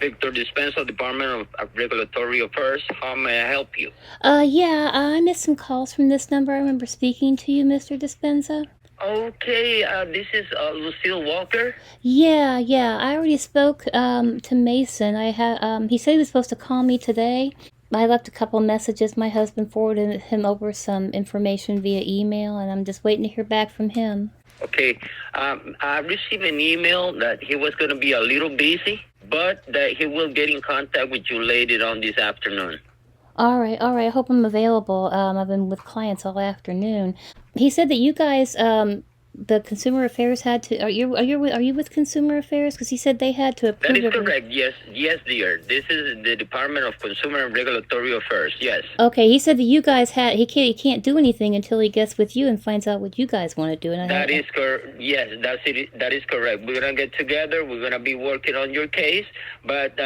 Victor Dispenza, Department of Regulatory Affairs. How may I help you? Yeah, I missed some calls from this number. I remember speaking to you, Mr. Dispenza. Okay, this is Lucille Walker. Yeah, I already spoke to Mason. He said he was supposed to call me today. I left a couple messages. My husband forwarded him over some information via email, and I'm just waiting to hear back from him. Okay, I received an email that he was going to be a little busy, but that he will get in contact with you later on this afternoon. All right. I hope I'm available. I've been with clients all afternoon. He said that you guys, the Consumer Affairs had to. Are you with Consumer Affairs? Because he said they had to That approve is every. correct. Yes, dear. This is the Department of Consumer and Regulatory Affairs. Yes. Okay, he said that you guys had. He can't do anything until he gets with you and finds out what you guys want to do. And That is correct. Yes, that's it. That is correct. We're gonna get together. We're gonna be working on your case. But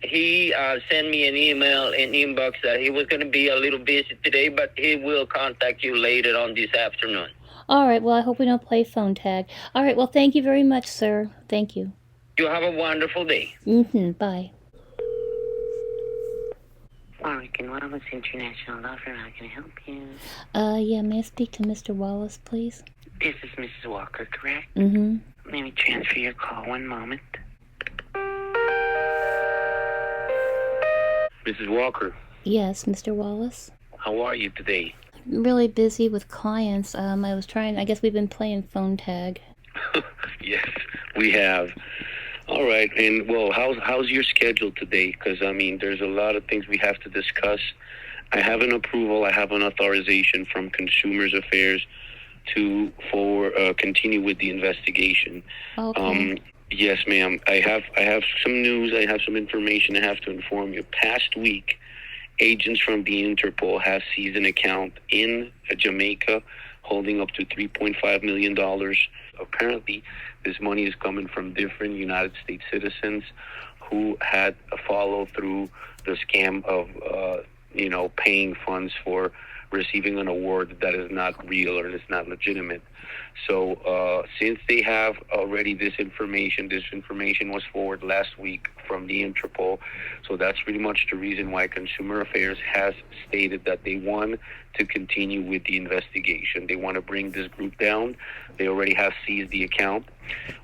he sent me an email, an inbox that he was gonna be a little busy today, but he will contact you later on this afternoon. All right. Well, I hope we don't play phone tag. All right. Well, thank you very much, sir. Thank you. You have a wonderful day. Bye. Oregon Wallace International Law Firm, how can I help you? Yeah. May I speak to Mr. Wallace, please? This is Mrs. Walker, correct? Mm-hmm. Let me transfer your call. One moment. Mrs. Walker, Yes, Mr. Wallace. how are you today? Really busy with clients. I guess we've been playing phone tag. Yes, we have. All right, and well, how's your schedule today? Because I mean, there's a lot of things we have to discuss. I have an approval. I have an authorization from Consumers Affairs to continue with the investigation. Okay. Yes, ma'am. I have some news. I have some information I have to inform you. Past week, agents from the Interpol have seized an account in Jamaica holding up to $3.5 million. Apparently, this money is coming from different United States citizens who had followed through the scam of, paying funds for receiving an award that is not real or is not legitimate. So since they have already this information was forwarded last week from the Interpol. So that's pretty much the reason why Consumer Affairs has stated that they want to continue with the investigation. They want to bring this group down. They already have seized the account.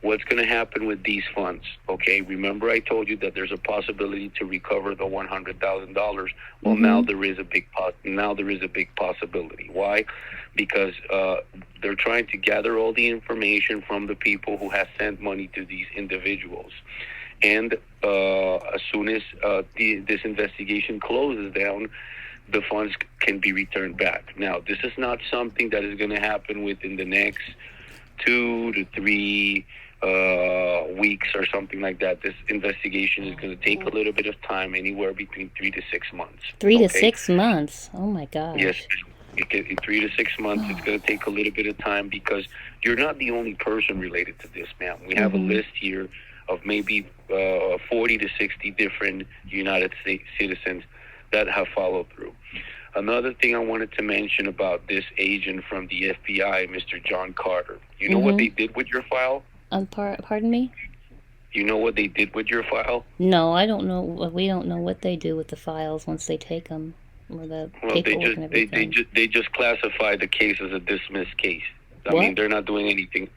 What's going to happen with these funds? Okay, remember I told you that there's a possibility to recover the $100,000. Well, now there is a big possibility. Why? Because they're trying to gather all the information from the people who have sent money to these individuals. And as soon as this investigation closes down, the funds can be returned back. Now, this is not something that is going to happen within the next 2 to 3 weeks or something like that. This investigation is going to take a little bit of time, anywhere between 3 to 6 months. 3 to 6 months. Oh my gosh. Yes, in 3 to 6 months, it's going to take a little bit of time because you're not the only person related to this, ma'am. We have a list here of maybe 40 to 60 different United States citizens that have followed through. Another thing I wanted to mention about this agent from the FBI, Mr. John Carter. You know what they did with your file? Pardon me? You know what they did with your file? No, I don't know. We don't know what they do with the files once they take them, or the paperwork and everything. They just classified the case as a dismissed case. I What? mean, they're not doing anything.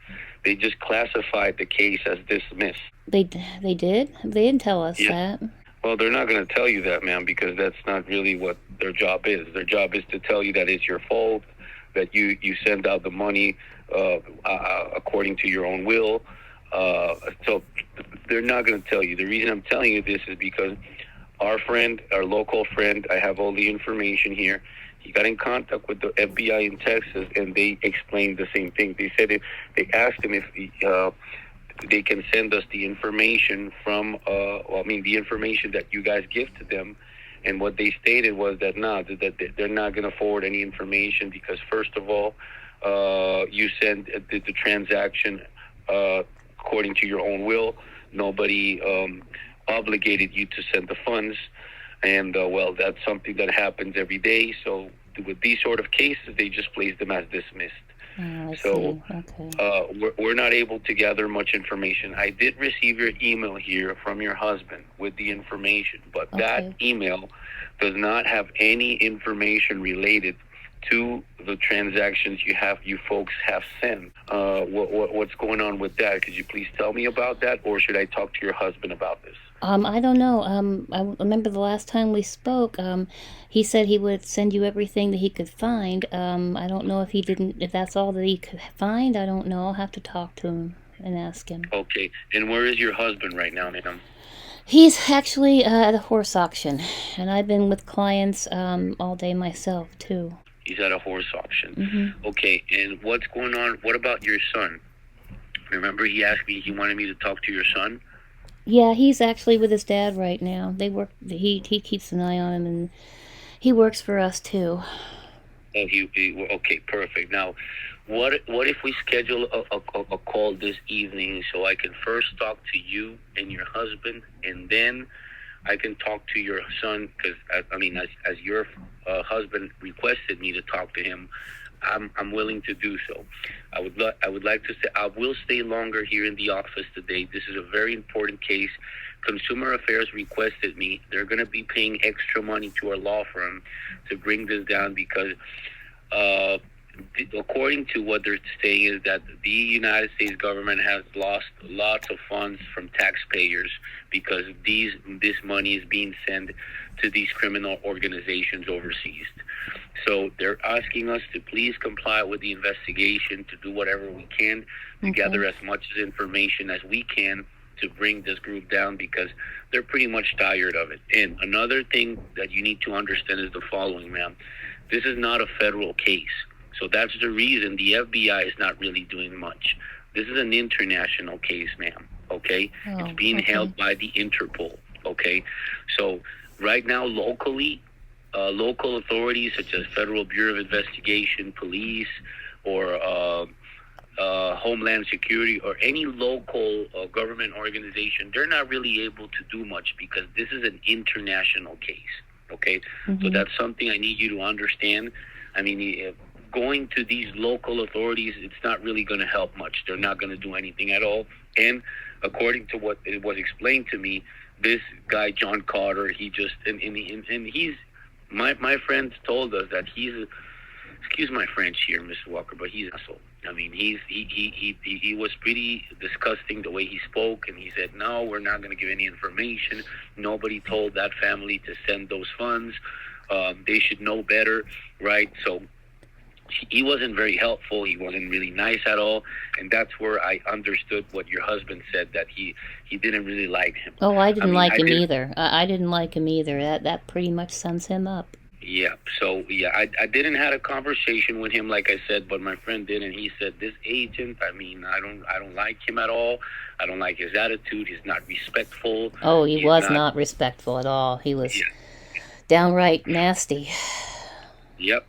They just classified the case as dismissed. They did? They didn't tell us that. Well, they're not going to tell you that, ma'am, because that's not really what their job is. Their job is to tell you that it's your fault, that you send out the money according to your own will. So they're not going to tell you. The reason I'm telling you this is because our local friend, I have all the information here. He got in contact with the FBI in Texas, and they explained the same thing. They said they asked him if they can send us the information from, the information that you guys give to them. And what they stated was that that they're not going to forward any information because, first of all, you send the transaction according to your own will. Nobody obligated you to send the funds. And, that's something that happens every day. So with these sort of cases, they just place them as dismissed. I So see. Okay. we're not able to gather much information. I did receive your email here from your husband with the information, but that Okay. email does not have any information related to the transactions you folks have sent. What's going on with that? Could you please tell me about that, or should I talk to your husband about this? I don't know. I remember the last time we spoke. He said he would send you everything that he could find. I don't know if he didn't. If that's all that he could find, I don't know. I'll have to talk to him and ask him. Okay, and where is your husband right now, ma'am? He's actually at a horse auction, and I've been with clients all day myself too. He's at a horse auction. Hmm. Okay, and what's going on? What about your son? Remember, he asked me, he wanted me to talk to your son? Yeah, he's actually with his dad right now. They work. He keeps an eye on him, and he works for us too. Oh, okay, perfect. Now, what if we schedule a call this evening so I can first talk to you and your husband, and then I can talk to your son? Because I mean, as your husband requested me to talk to him, I'm willing to do so. I would like to say I will stay longer here in the office today. This is a very important case. Consumer Affairs requested me. They're going to be paying extra money to our law firm to bring this down because, according to what they're saying, is that the United States government has lost lots of funds from taxpayers because this money is being sent to these criminal organizations overseas. So they're asking us to please comply with the investigation, to do whatever we can to Okay. gather as much information as we can to bring this group down because they're pretty much tired of it. And another thing that you need to understand is the following, ma'am. This is not a federal case. So that's the reason the FBI is not really doing much. This is an international case, ma'am, okay? Oh, It's being okay. held by the Interpol, okay? So right now, locally, local authorities such as Federal Bureau of Investigation, police, or Homeland Security, or any local government organization, they're not really able to do much because this is an international case, okay? So Mhm. that's something I need you to understand. I mean, going to these local authorities, it's not really going to help much. They're not going to do anything at all. And according to what it was explained to me, this guy, John Carter, he just, and he's, my friends told us that he's, excuse my French here, Mr. Walker, but he's an asshole. I mean, he was pretty disgusting the way he spoke, and he said, no, we're not going to give any information. Nobody told that family to send those funds. They should know better, right? So he wasn't very helpful. He wasn't really nice at all, and that's where I understood what your husband said, that he didn't really like him. Oh, I I didn't mean, like I him did. either. I didn't like him either. That pretty much sums him up. Yeah. So yeah, I didn't had a conversation with him, like I said, but my friend did, and he said this agent. I mean, I don't like him at all. I don't like his attitude. He's not respectful. Oh, he He's was not. not respectful at all. He was Yeah. downright nasty. Yep.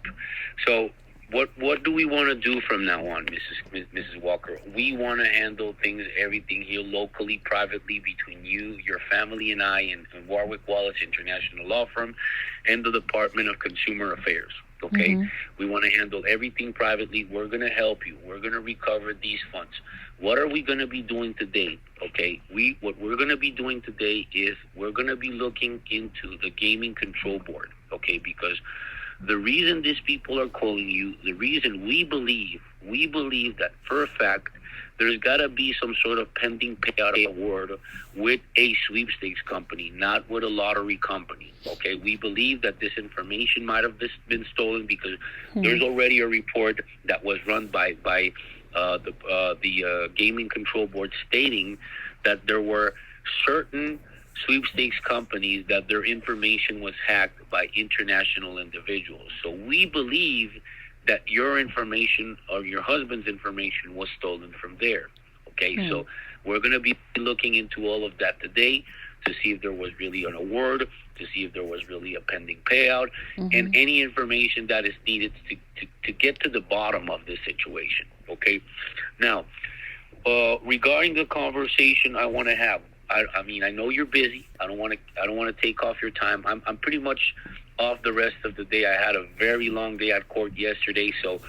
So what do we want to do from now on, Mrs. Walker? We want to handle everything here locally, privately, between you, your family, and I, and Warwick Wallace International Law Firm, and the Department of Consumer Affairs. Okay, Mhm. we want to handle everything privately. We're going to help you. We're going to recover these funds. What are we going to be doing today? Okay, what we're going to be doing today is we're going to be looking into the Gaming Control Board. Okay, because the reason these people are calling you, the reason we believe that for a fact there's got to be some sort of pending payout award with a sweepstakes company, not with a lottery company. Okay, we believe that this information might have been stolen because there's already a report that was run by the Gaming Control Board stating that there were certain sweepstakes companies that their information was hacked by international individuals. So we believe that your information or your husband's information was stolen from there. Okay, so we're going to be looking into all of that today to see if there was really an award, to see if there was really a pending payout, and any information that is needed to get to the bottom of this situation. Okay, now regarding the conversation I want to have, I mean, I know you're busy. I don't want to take off your time. I'm pretty much off the rest of the day. I had a very long day at court yesterday, so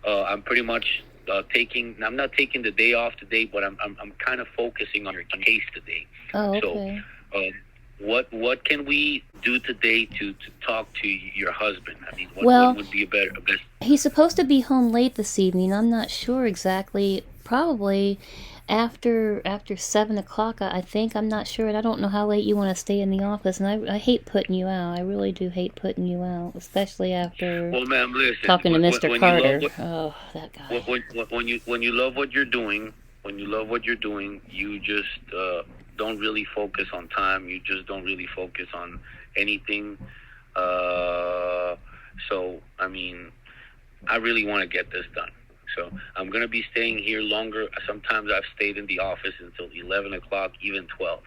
I'm pretty much I'm not taking the day off today, but I'm kind of focusing on your case today. Oh, So, okay. what can we do today to talk to your husband? I mean, what Well, would be a best? he's supposed to be home late this evening. I'm not sure exactly. Probably after 7 o'clock. I think. I'm not sure, and I don't know how late you want to stay in the office. And I hate putting you out. I really do hate putting you out, especially after Well, ma'am, listen. talking to Mr. When you love Carter. Oh, that guy. when you love what you're doing, you just don't really focus on time. You just don't really focus on anything. So I mean, I really want to get this done. So I'm gonna be staying here longer. Sometimes I've stayed in the office until 11 o'clock, even 12.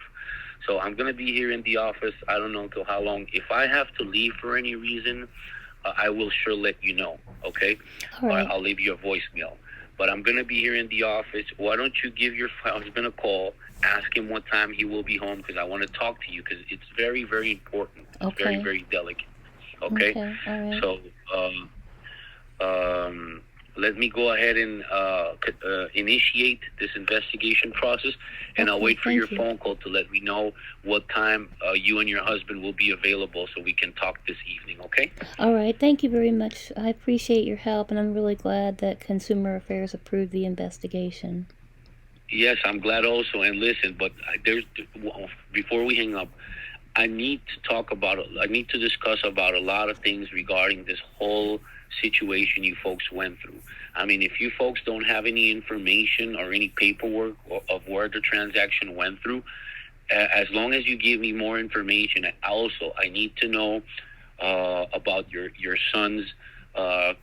So I'm gonna be here in the office. I don't know until how long. If I have to leave for any reason, I will sure let you know. Okay? All right. I'll leave you a voicemail. But I'm gonna be here in the office. Why don't you give your husband a call? Ask him what time he will be home, because I want to talk to you, because it's very, very important. It's Okay. very, very delicate. Okay? Okay. All right. So let me go ahead and initiate this investigation process, and I'll Okay, wait for thank your you. phone call to let me know what time you and your husband will be available, so we can talk this evening. Okay? All right. Thank you very much. I appreciate your help, and I'm really glad that Consumer Affairs approved the investigation. Yes, I'm glad also. And listen, but before we hang up, I need to discuss about a lot of things regarding this whole situation you folks went through. I mean, if you folks don't have any information or any paperwork of where the transaction went through, as long as you give me more information, I need to know about your son's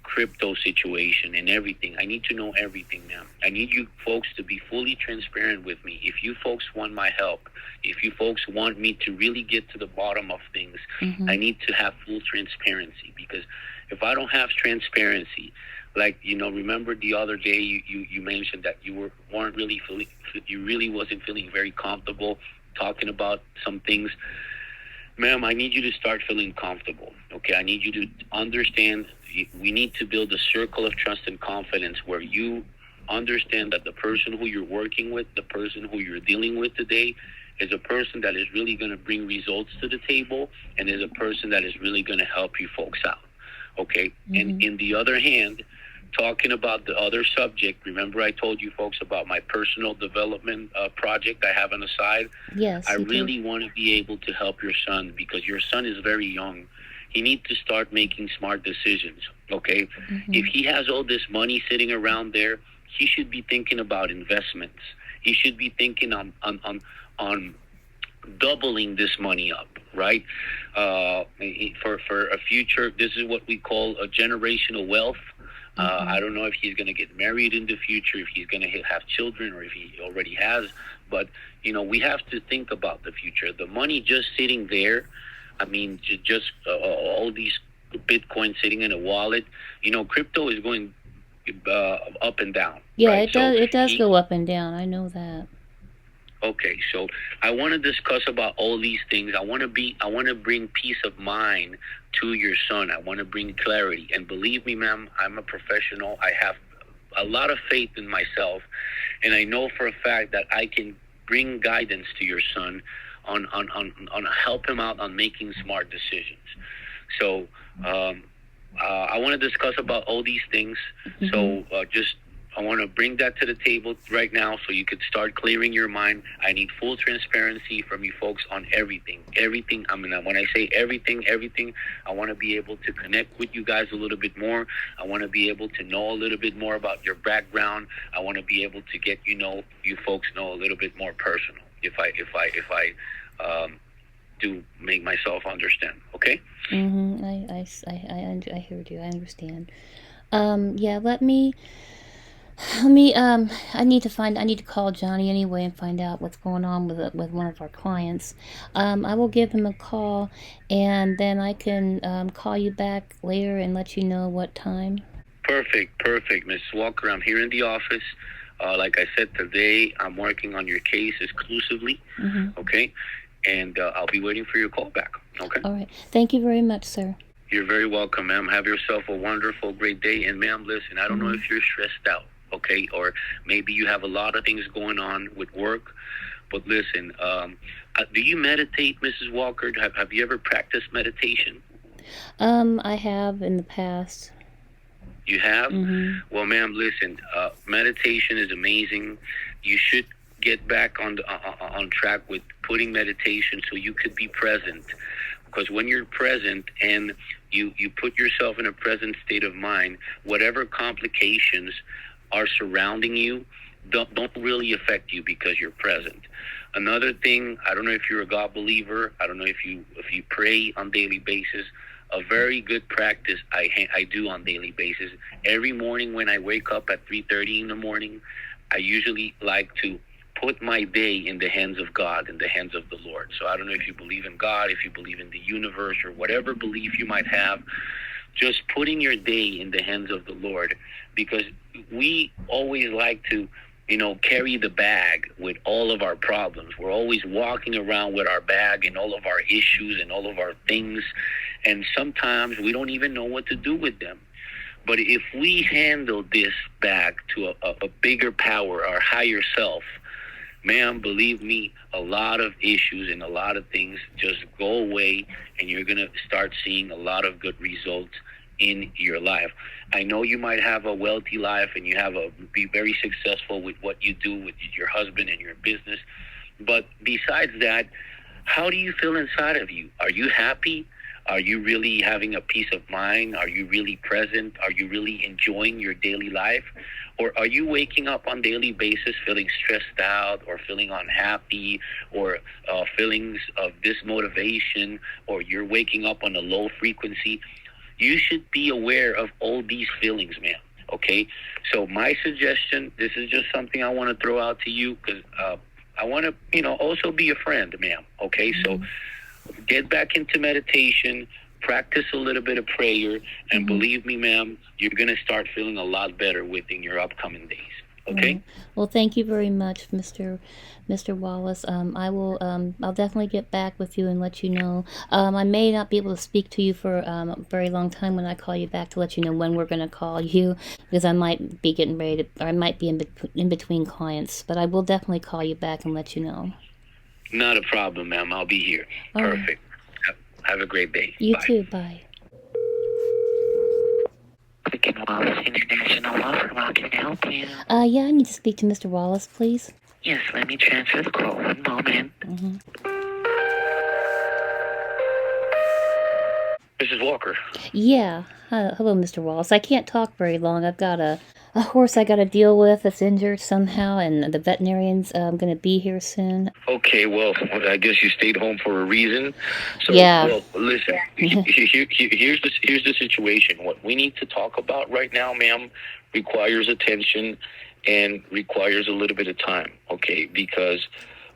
crypto situation and everything. I need to know everything now. I need you folks to be fully transparent with me. If you folks want my help, if you folks want me to really get to the bottom of things, Mm-hmm. I need to have full transparency, because if I don't have transparency, like, remember the other day you mentioned that you really wasn't feeling very comfortable talking about some things. Ma'am, I need you to start feeling comfortable. Okay, I need you to understand we need to build a circle of trust and confidence where you understand that the person who you're working with, the person who you're dealing with today, is a person that is really going to bring results to the table, and is a person that is really going to help you folks out. Okay? Mm-hmm. And in the other hand, talking about the other subject, remember I told you folks about my personal development project I have on the side? Yes. I you did. really want to be able to help your son, because your son is very young. He needs to start making smart decisions, okay? Mm-hmm. If he has all this money sitting around there, he should be thinking about investments. He should be thinking on doubling this money up, right? For a future, this is what we call a generational wealth. Mm-hmm. I don't know if he's going to get married in the future, if he's going to have children, or if he already has. But, we have to think about the future. The money just sitting there, I mean, just all these Bitcoin sitting in a wallet, crypto is going up and down. Yeah, right? it does. It does go up and down. I know that. Okay, so I want to discuss about all these things. I want to bring peace of mind to your son. I want to bring clarity. And believe me, ma'am, I'm a professional. I have a lot of faith in myself, and I know for a fact that I can bring guidance to your son on help him out on making smart decisions. So I want to discuss about all these things. Mm-hmm. So I want to bring that to the table right now, so you could start clearing your mind. I need full transparency from you folks on everything. Everything. I mean, when I say everything, I want to be able to connect with you guys a little bit more. I want to be able to know a little bit more about your background. I want to be able to get you folks know a little bit more personal. If I do make myself understand, okay? Mm-hmm. I heard you. I understand. Yeah. Let me. I need to call Johnny anyway and find out what's going on with one of our clients. I will give him a call, and then I can call you back later and let you know what time. Perfect, Mrs. Walker. I'm here in the office. Like I said, today I'm working on your case exclusively. Mm-hmm. Okay, and I'll be waiting for your call back. Okay. All right. Thank you very much, sir. You're very welcome, ma'am. Have yourself a wonderful, great day. And, ma'am, listen, I don't know if you're stressed out, okay? Or maybe you have a lot of things going on with work. But listen, do you meditate, Mrs. Walker? Have you ever practiced meditation? I have in the past. You have? Mm-hmm. Well, ma'am, listen, meditation is amazing. You should get back on track with putting meditation so you could be present. Because when you're present and you put yourself in a present state of mind, whatever complications are surrounding you don't really affect you because you're present. Another thing, I don't know if you're a God believer. I don't know if you pray on daily basis. A very good practice I do on daily basis. Every morning when I wake up at 3:30 in the morning, I usually like to put my day in the hands of God, in the hands of the Lord. So I don't know if you believe in God, if you believe in the universe, or whatever belief you might have, just putting your day in the hands of the Lord, because we always like to, carry the bag with all of our problems. We're always walking around with our bag and all of our issues and all of our things, and sometimes we don't even know what to do with them. But if we handle this back to a bigger power, our higher self, ma'am, believe me, a lot of issues and a lot of things just go away, and you're going to start seeing a lot of good results in your life. I know you might have a wealthy life and you be very successful with what you do with your husband and your business. But besides that, how do you feel inside of you? Are you happy? Are you really having a peace of mind? Are you really present? Are you really enjoying your daily life? Or are you waking up on a daily basis feeling stressed out or feeling unhappy or feelings of dismotivation, or you're waking up on a low frequency? You should be aware of all these feelings, ma'am. Okay? So my suggestion, this is just something I want to throw out to you because I want to, also be a friend, ma'am. Okay? So get back into meditation, practice a little bit of prayer, and believe me, ma'am, you're going to start feeling a lot better within your upcoming days. Okay? Well, thank you very much, Mr. Wallace. I'll definitely get back with you and let you know. I may not be able to speak to you for a very long time when I call you back to let you know when we're going to call you, because I might be getting ready to, or I might be in between clients. But I will definitely call you back and let you know. Not a problem, ma'am. I'll be here. All right. Perfect. Have a great day. You Bye. too. Bye. Quicken Wallace International Law Firm, how can I help you? Yeah, I need to speak to Mr. Wallace, please. Yes, let me transfer the call. One moment. Mrs. Walker. Yeah. Hello, Mr. Wallace. I can't talk very long. I've got a horse I got to deal with that's injured somehow, and the veterinarian's going to be here soon. Okay, well, I guess you stayed home for a reason. So, Yeah. well, listen, here's the situation. What we need to talk about right now, ma'am, requires attention and requires a little bit of time, okay? Because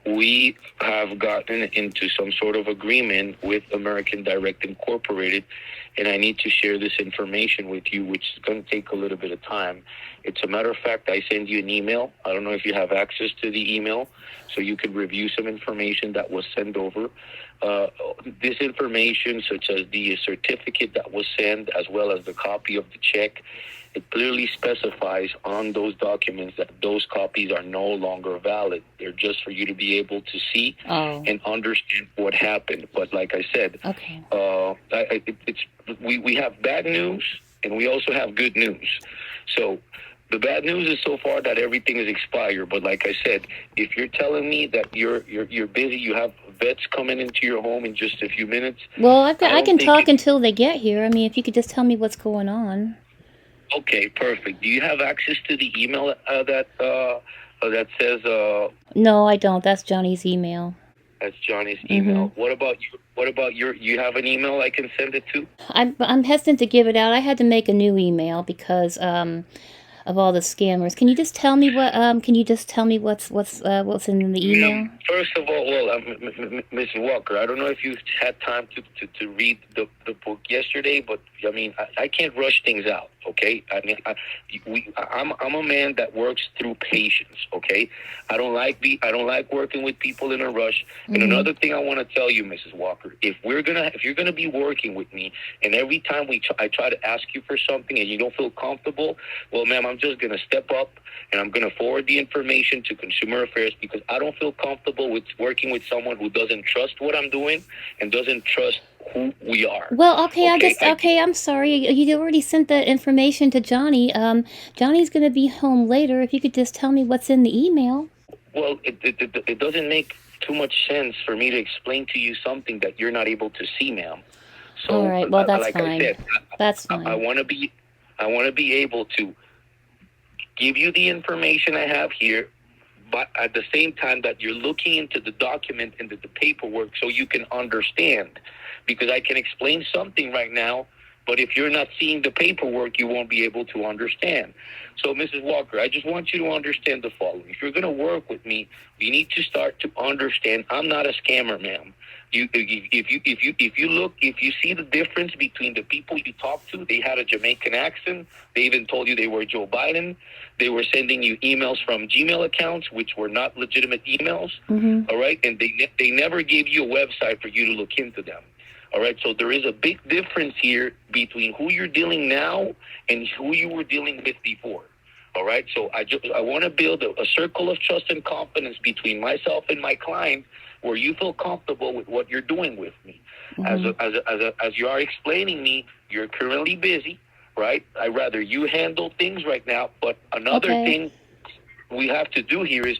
we have gotten into some sort of agreement with American Direct Incorporated, and I need to share this information with you, which is going to take a little bit of time. It's a matter of fact, I send you an email. I don't know if you have access to the email, so you could review some information that was sent over. This information, such as the certificate that was sent, as well as the copy of the check, it clearly specifies on those documents that those copies are no longer valid. They're just for you to be able to see and understand what happened. But like I said, Okay. We have bad news and we also have good news. So the bad news is so far that everything is expired. But like I said, if you're telling me that you're busy, you have vets coming into your home in just a few minutes. Well, I can talk until they get here. I mean, if you could just tell me what's going on. Okay, perfect. Do you have access to the email that says? No, I don't. That's Johnny's email. That's Johnny's email. What about you? What about you have an email I can send it to? I'm hesitant to give it out. I had to make a new email because of all the scammers. Can you just tell me what? Can you just tell me what's in the email? First of all, well, Mrs. Walker, I don't know if you had time to read the book yesterday, but I mean, I can't rush things out. Okay. I mean, I'm a man that works through patience. Okay. I don't like working with people in a rush. And another thing I want to tell you, Mrs. Walker, if you're gonna be working with me, and every time I try to ask you for something and you don't feel comfortable, well, ma'am, I'm just gonna step up and I'm gonna forward the information to Consumer Affairs, because I don't feel comfortable with working with someone who doesn't trust what I'm doing and doesn't trust who we are. Well, okay, I'm sorry. You already sent the information to Johnny. Johnny's gonna be home later. If you could just tell me what's in the email. Well, it doesn't make too much sense for me to explain to you something that you're not able to see, ma'am. So, All right. Well, that's like fine. I said, That's fine. I want to be able to give you the information I have here, but at the same time that you're looking into the document, into the paperwork, so you can understand. Because I can explain something right now, but if you're not seeing the paperwork, you won't be able to understand. So, Mrs. Walker, I just want you to understand the following. If you're going to work with me, we need to start to understand I'm not a scammer, ma'am. If you see the difference between the people you talk to, they had a Jamaican accent. They even told you they were Joe Biden. They were sending you emails from Gmail accounts, which were not legitimate emails. All right, and they never gave you a website for you to look into them. All right, so there is a big difference here between who you're dealing now and who you were dealing with before. All right, so I want to build a circle of trust and confidence between myself and my client, where you feel comfortable with what you're doing with me. As you are explaining me, you're currently busy, right? I'd rather you handle things right now. But another thing we have to do here is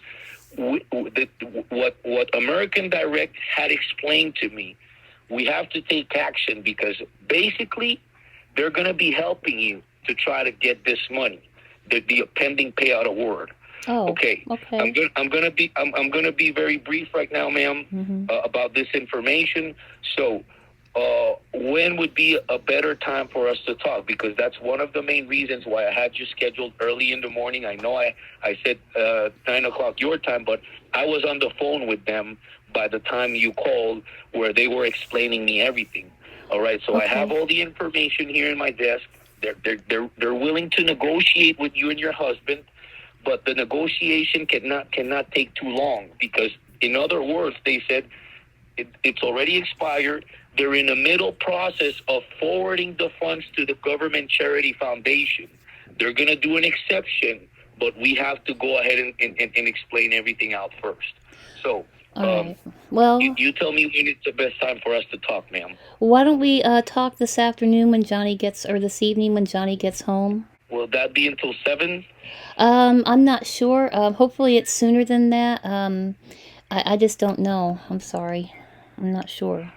what American Direct had explained to me. We have to take action, because basically they're going to be helping you to try to get this money, the pending payout award. Oh, okay. I'm gonna be very brief right now, ma'am, about this information. So, when would be a better time for us to talk? Because that's one of the main reasons why I had you scheduled early in the morning. I know I said 9 o'clock your time, but I was on the phone with them by the time you called, where they were explaining me everything. All right, so I have all the information here in my desk. They're willing to negotiate with you and your husband, but the negotiation cannot take too long, because, in other words, they said it's already expired. They're in the middle process of forwarding the funds to the government charity foundation. They're going to do an exception, but we have to go ahead and explain everything out first. So, all right. Well, you tell me when it's the best time for us to talk, ma'am. Why don't we talk this afternoon when Johnny gets, or this evening when Johnny gets home? Will that be until 7? I'm not sure. Hopefully it's sooner than that. I just don't know. I'm sorry. I'm not sure.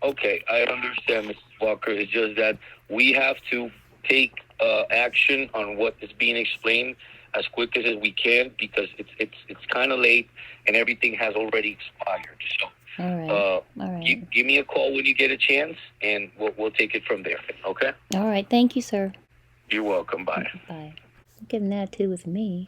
Okay, I understand, Mrs. Walker. It's just that we have to take action on what is being explained as quick as we can, because it's kind of late and everything has already expired. So, all right. Give me a call when you get a chance, and we'll take it from there. Okay. All right. Thank you, sir. You're welcome. Bye. Bye. Don't get an attitude with me.